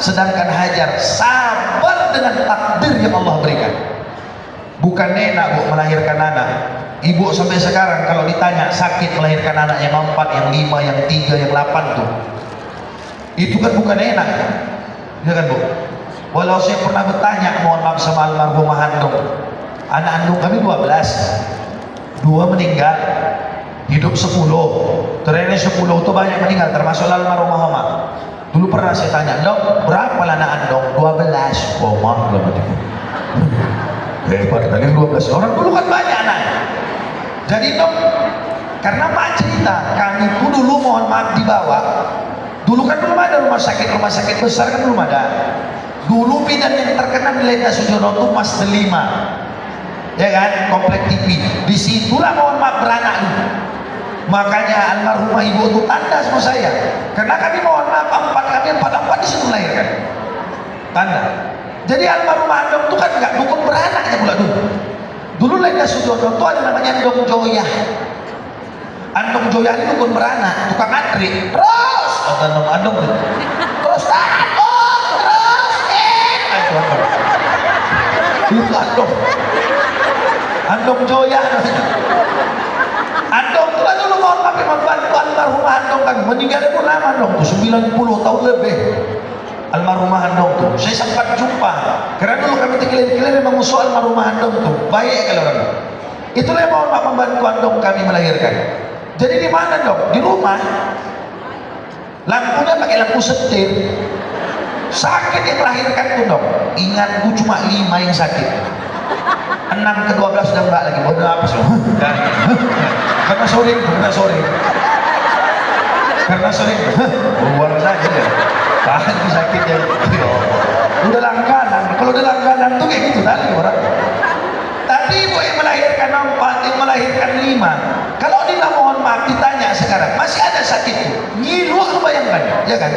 Sedangkan Hajar sabar dengan takdir yang Allah berikan. Bukan enak bu melahirkan anak. Ibu sampai sekarang kalau ditanya sakit melahirkan anak yang 4, yang 5, yang 3, yang 8 tuh, itu kan bukan enak, ya kan bu? Walau saya pernah bertanya, mohon maaf sama almarhumah Handong, anak Handong kami 12, 2 meninggal, hidup 10, ternyata 10 itu banyak meninggal, termasuk almarhumah Mama. Dulu pernah saya tanya, Dok, berapa anak Handong? 12. Oh maaf, belum ada. Hebat kali 12 orang, dulu kan banyak anak. Jadi Dok, karena Pak cerita, kami pun dulu mohon maaf dibawa. Dulu kan belum ada rumah sakit besar kan belum ada. Dulu bidan yang terkenal di Lenda Sujono itu Mas Delima, ya kan, komplek TV. Disitulah mohon maaf beranak dulu. Makanya almarhumah ibu itu tanda sama saya, karena kami mohon maaf 4 di situ melahirkan. Tanda. Jadi almarhumah Andong itu kan nggak dukun beranaknya pula dulu. Dulu Lenda Sujono itu ada namanya Andong Joya. Andong Joya ini dukun beranak, tukang antri. Terus, Andong terus tahan, itu Andong Joya. Andong itu dulu mohon maaf membantu almarhumah Andong kan meninggal pun lama Andong tuh 90 tahun lebih. Almarhumah Handong tuh saya sempat jumpa, karena dulu kami terkilir-kilir memang musuh almarhumah Handong tuh baik kalau orang. Itulah yang mohon maaf membantu Handong kami melahirkan. Jadi di mana Dok? Di rumah. Lampunya pakai lampu setir. Sakit yang melahirkan tuh Dok. Ingatku cuma 5 yang sakit. 6 ke 12 sudah enggak lagi. Bodoh apa sih? Karena sore. Buang saja ya. Tahan di sakitnya. Udah langganan. Kalau udah langganan tuh kayak gitu tadi orang. Tapi ibu yang melahirkan 4, yang melahirkan 5. Kalau dia mohon maaf ditanya sekarang masih ada sakit tuh. Ngilu lu bayangkan, ya kan?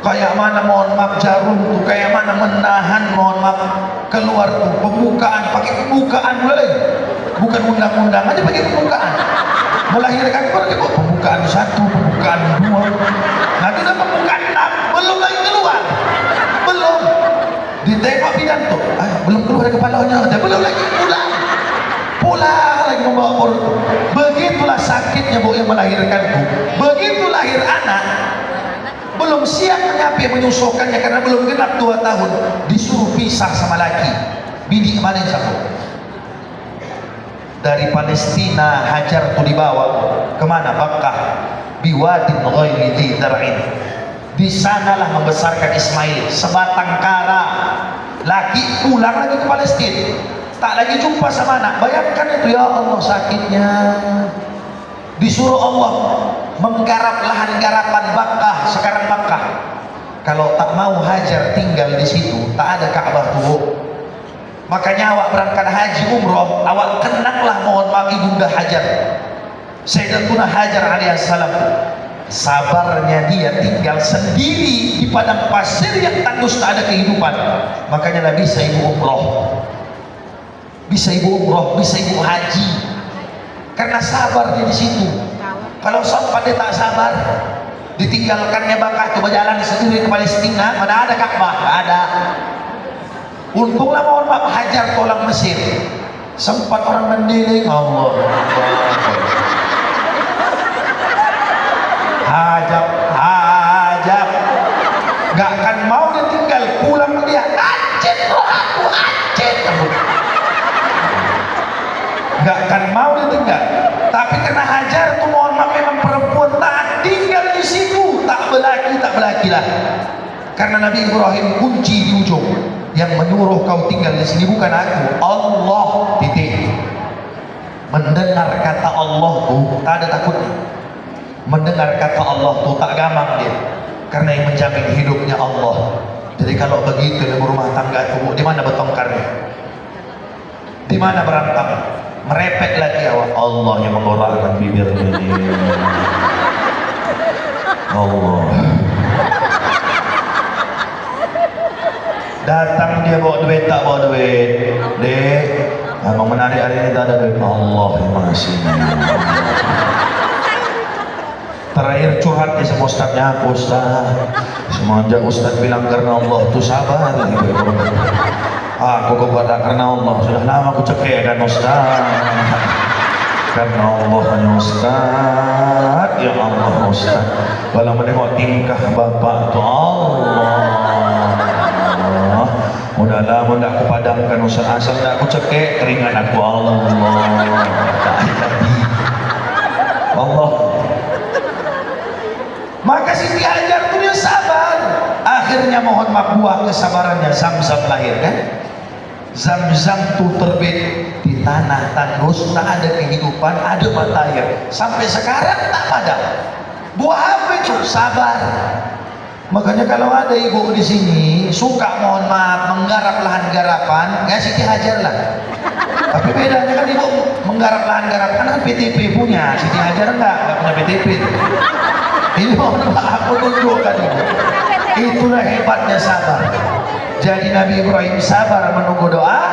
Kayak mana mohon maaf jarum tuh, kayak mana menahan mohon maaf keluar tuh pembukaan, pakai pembukaan mulai. Bukan undang-undang aja pakai pembukaan. Melahirkan pakai pembukaan 1, pembukaan 2. Nah itu udah pembukaan 6, belum lagi keluar. Belum. Ditengok bidan tuh, belum keluar dari kepalanya, belum lagi pulang lagi membawa perut. Begitulah sakitnya bu yang melahirkanku. Begitu lahir anak, belum siap menyusukannya karena belum genap 2 tahun, disuruh pisah sama laki. Bidik mana yang satu? Dari Palestina Hajar tuh dibawa kemana? Makkah. Biwadin ghairi dzi zar'in. Di sanalah membesarkan Ismail, sebatang kara. Laki pulang lagi ke Palestina, tak lagi jumpa sama anak. Bayangkan itu, ya Allah sakitnya. Disuruh Allah menggarap lahan garapan Makkah, sekarang Makkah. Kalau tak mau Hajar tinggal di situ, tak ada Ka'bah tuh. Makanya awak berangkat haji umroh, awak kenanglah mohon maaf ibunda Hajar, Sayyidatuna Hajar alaihissalam. Sabarnya dia tinggal sendiri di padang pasir yang tandus tak ada kehidupan. Makanya Nabi bisa ibu umroh, bisa ibu haji, karena sabar dia di situ. Kalau sempat dia tak sabar, ditinggalkannya Makkah itu berjalan sendiri ke Palestina, mana ada Ka'bah? Tak ada. Untunglah mohon maaf Hajar tolong Mesir. Sempat orang mendiling, Allah Hajar gak akan mau dia tinggal, pulang dia acet roh aku, acet gak akan mau dia tinggal. Tapi karena Hajar tuh mohon maaf memang perempuan tak tinggal di situ, tak belaki lah. Karena Nabi Ibrahim kunci di ujung, yang menyuruh kau tinggal di sini bukan aku, Allah, titik. Mendengar kata Allah tuh tak ada takutnya. Mendengar kata Allah tuh tak gampang dia, karena yang menjamin hidupnya Allah. Jadi kalau begitu dalam rumah tangga itu, di mana bertengkarnya? Di mana berantem? merepet lagi awak. Allah yang menggorakkan bibirnya ini. Allah. Datang dia bawa duit, tak bawa duit. Dek, abang menarik hari ini tak ada duit. Allah yang makasih. Terakhir curhat dia sama ustaznya, aku ustaz. Semenjak ustaz bilang karena Allah tu sabar. Aku kepada karena Allah. Sudah lama aku cekek kan ustaz. Karena Allah hanya ustaz. Ya Allah ustaz. Kalau menengok tingkah bapak tu Allah. Mudah lama tak aku padamkan ustaz. Asal tak aku cekek teringat aku Allah. Allah. Maka Siti Hajar itu dia sabar. Akhirnya mohon maaf buah kesabarannya Zam-Zam lahir kan. Zam-Zam itu terbit di tanah tandus, tak ada kehidupan, ada mata air. Sampai sekarang tak ada. Buah apa itu? Sabar. Makanya kalau ada ibu di sini suka mohon maaf menggarap lahan garapan, ya Siti Hajar lah. Tapi bedanya kan ibu menggarap lahan garapan kan PTP punya, Siti Hajar enggak punya PTP. Ini mohon maaf aku tunjukkan ibu. Itulah hebatnya sabar. Jadi Nabi Ibrahim sabar menunggu doa,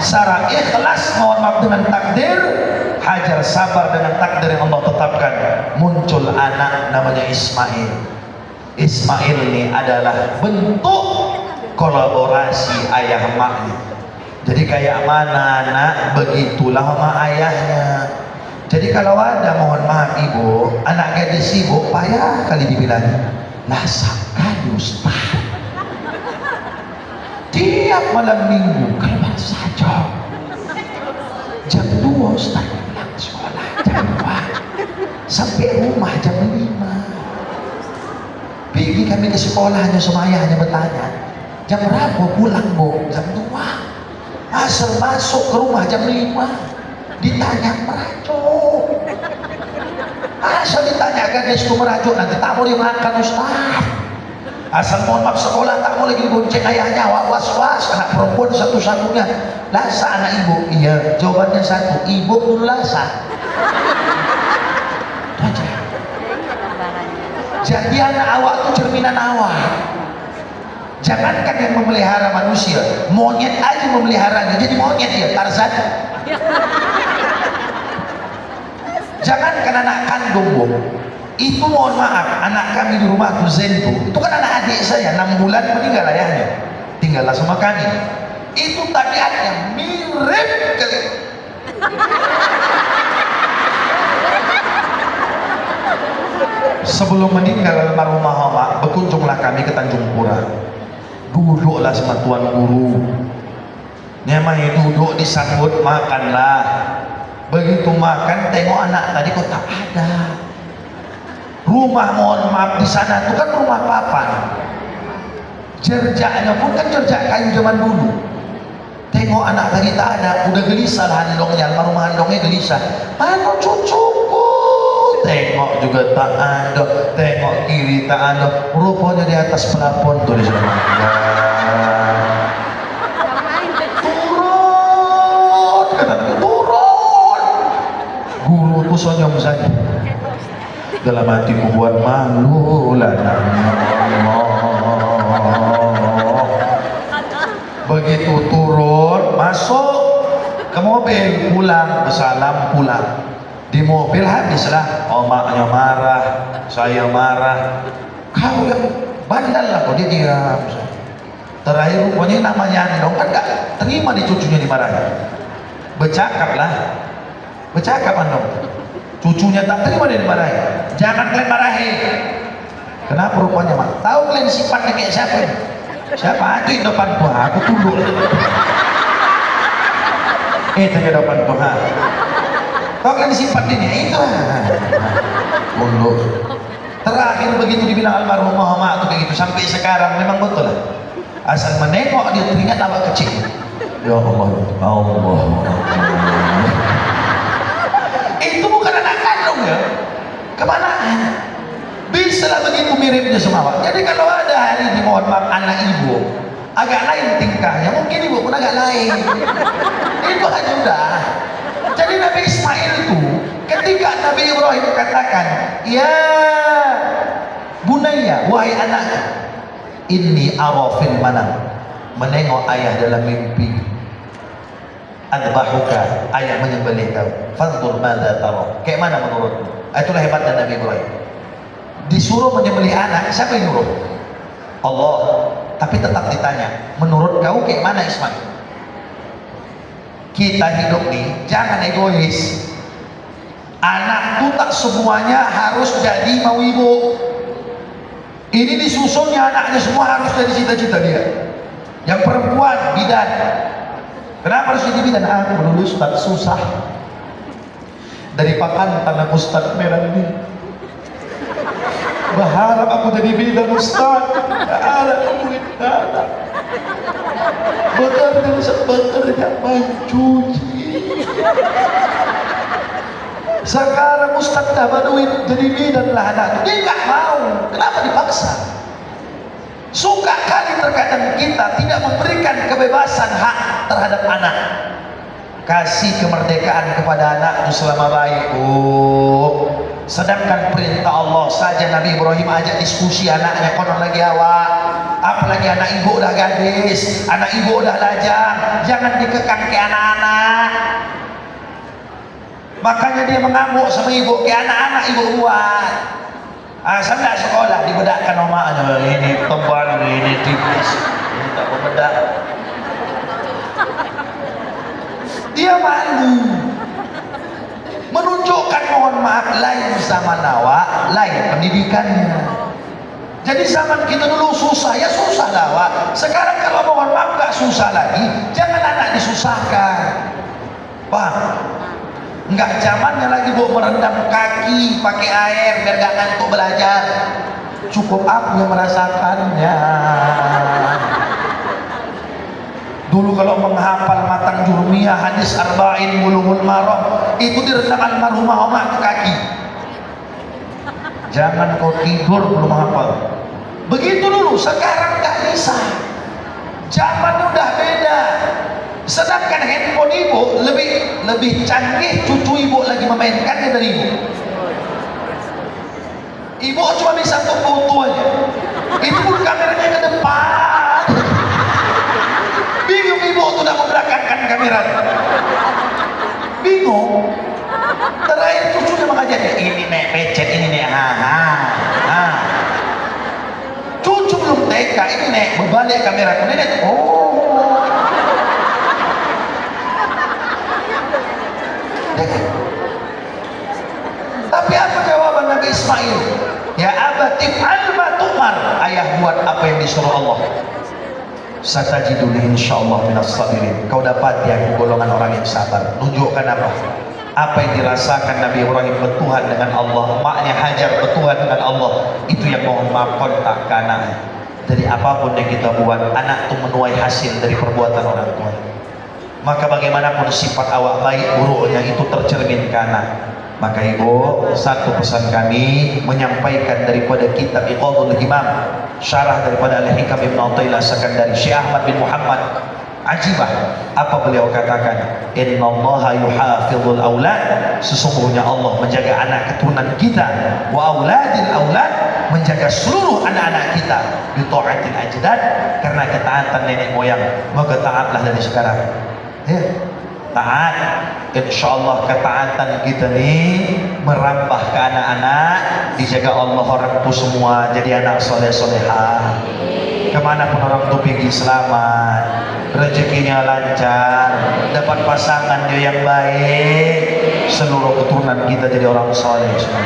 Sarah ikhlas mohon maaf dengan takdir, Hajar sabar dengan takdir yang Allah tetapkan. Muncul anak namanya Ismail. Ismail ini adalah bentuk kolaborasi ayah maknya. Jadi kayak mana anak, begitulah sama ayahnya. Jadi kalau ada mohon maaf ibu, anak gadis ibu payah kali dibilang, lah sakali ustaz. Tiap malam minggu keluar saja. Jam 2 ustaz pulang sekolah, jam 2. Sampai rumah jam 5. Pergi kami ke sekolahnya sama ayahnya bertanya, jam berapa pulang bu? Jam 2. Asal masuk ke rumah jam 5. Ditanya merajuk. Asal ditanya gadis itu merajuk, nanti tak boleh makan ustaz. Asal mohon maaf sekolah tak mau lagi bonceng ayahnya, awak was-was, anak perempuan satu-satunya. Lasa anak ibu? Iya, jawabannya satu, ibu dulu lasa. Itu aja. Jadi anak awak itu cerminan awak. Jangankan yang memelihara manusia, monyet aja memeliharanya, jadi monyet dia, Tarzan. Jangankan anak kandung bu, itu mohon maaf, anak kami di rumah tuh Zentu, itu kan anak adik saya, 6 bulan meninggal ayahnya, tinggallah sama kami. Itu tabiatnya mirip kali. Sebelum meninggal almarhumah Oma, berkunjunglah kami ke Tanjung Pura. Duduklah sama tuan guru. Namanya duduk disambut, makanlah. Begitu makan, tengok anak tadi kok tak ada. Rumah mohon maaf di sana itu kan rumah papan. Jerjaknya pun kan jerjak kayu zaman dulu. Tengok anak tadi tak ada, udah gelisah handongnya, almarhumah handongnya gelisah. Mana cucuku? Tengok juga tak ada, tengok kiri tak ada. Rupanya di atas pelapon tuh di sana. Turun, kata turun. Guru tuh senyum saja. Dalam hatiku buat malu lah Allah. Begitu turun, masuk ke mobil, pulang, bersalam, pulang. Di mobil habislah, omaknya marah, saya marah. Kau yang bandel lah, kok dia diam. Terakhir rupanya namanya Andong kan gak terima di cucunya dimarahin. Bercakap lah, bercakap Andong. Cucunya tak terima dia dimarahin. Jangan kalian marahin. Kenapa rupanya mak? Tahu kalian sifatnya kayak siapa? Siapa? Itu yang depan Tuhan, aku tunduk. Itu yang depan Tuhan. Tahu kalian sifat ini? Itu. Tunduk. Terakhir begitu dibilang almarhumah mak itu kayak gitu sampai sekarang memang betul lah. Asal menengok dia teringat awak kecil. Ya Allah, Allah. Itu bukan anak kandung ya. Kemanaan? Bisa lah begitu miripnya sama awak. Jadi kalau ada hari di mohon maaf anak ibu agak lain tingkahnya, mungkin ibu pun agak lain. Itu kan sudah. Jadi Nabi Ismail itu ketika Nabi Ibrahim katakan, ya bunaya, wahai anakku, inni arafil manam, menengok ayah dalam mimpi, adbahuka, ayah menyembelih kau, fanzur madza tara, kayak mana menurutmu? Itulah hebatnya Nabi Ibrahim, disuruh menyembelih anak, siapa yang nyuruh? Allah. Tapi tetap ditanya, menurut kau kayak mana Ismail? Kita hidup nih, jangan egois. Anak tuh tak semuanya harus jadi mau ibu. Ini disusunnya anaknya semua harus jadi cita-cita dia. Yang perempuan bidan. Kenapa harus jadi bidan? Aku dulu Ustaz susah. Dari pakan tanah Ustaz merah ini. Berharap aku jadi bidan Ustaz. Ada duit ada. Bekerja mencuci. Sekarang Ustaz dapat duit jadi bidan lah anak. Dia nggak mau. Kenapa dipaksa? Suka kali terkadang kita tidak memberikan kebebasan hak terhadap anak. Kasih kemerdekaan kepada anak itu selama baik. Sedangkan perintah Allah saja Nabi Ibrahim ajak diskusi anaknya, konon lagi awak, apalagi anak ibu udah gadis, anak ibu udah lajang, jangan dikekang ke anak-anak. Makanya dia mengamuk sama ibu, ke anak-anak ibu buat. Sampai sekolah dibedakkan omaknya, ini tebal, ini tipis, ini tak berbedak. Dia malu, menunjukkan mohon maaf lain zaman awak, lain pendidikannya. Jadi zaman kita dulu susah, ya susah awak. Sekarang kalau mohon maaf gak susah lagi, jangan anak disusahkan. Paham? Enggak zamannya lagi bu merendam kaki pakai air biar gak ngantuk belajar. Cukup aku yang merasakannya. Dulu kalau menghafal matang jurmiyah, hadis arba'in, bulughul maram, itu direndam almarhumah omak ke kaki. Jangan kau tidur belum hafal. Begitu dulu, sekarang gak bisa. Zaman udah beda. Sedangkan handphone ibu lebih canggih, cucu ibu lagi memainkannya dari ibu. Ibu cuma bisa untuk foto aja. Itu pun kameranya ke depan. Bingung ibu tuh nak membelakangkan kamera. Bingung. Terakhir cucunya mengajarnya, ini nek pecet, ini nek ha. Cucu belum TK, ini nek berbalik kamera ke nenek. Tapi apa jawaban Nabi Ismail? Ya abatif alma tu'mar, ayah buat apa yang disuruh Allah. Satajiduni insyaallah minas sabirin. Kau dapat yang golongan orang yang sabar. Tunjukkan apa? Apa yang dirasakan Nabi Ibrahim bertuhan dengan Allah, maknya Hajar bertuhan dengan Allah. Itu yang mohon maaf kontak ke anaknya. Jadi apapun yang kita buat, anak itu menuai hasil dari perbuatan orang tua. Maka bagaimanapun sifat awak baik buruknya itu tercermin ke anak. Maka ibu, satu pesan kami menyampaikan daripada kitab Iqadul Himam, syarah daripada Al-Hikam Ibn Athaillah Sakandari, Syekh Ahmad bin Muhammad. Ajibah apa beliau katakan, innallaha yuhafizul aulad, sesungguhnya Allah menjaga anak keturunan kita, wa auladil aulad, menjaga seluruh anak-anak kita, bi taatil ajdad, karena ketaatan nenek moyang. Maka taatlah dari sekarang. Ya, taat. Insyaallah ketaatan kita nih merambah ke anak-anak, dijaga Allah orang itu semua jadi anak soleh-solehah. Kemanapun orang itu pergi selamat, rezekinya lancar, dapat pasangan dia yang baik, seluruh keturunan kita jadi orang soleh semua.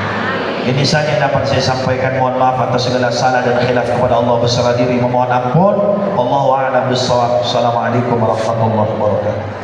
Ini saja yang dapat saya sampaikan. Mohon maaf atas segala salah dan khilaf kepada Allah berserah diri memohon ampun. Wallahu a'lam bishawab. Assalamualaikum warahmatullahi wabarakatuh.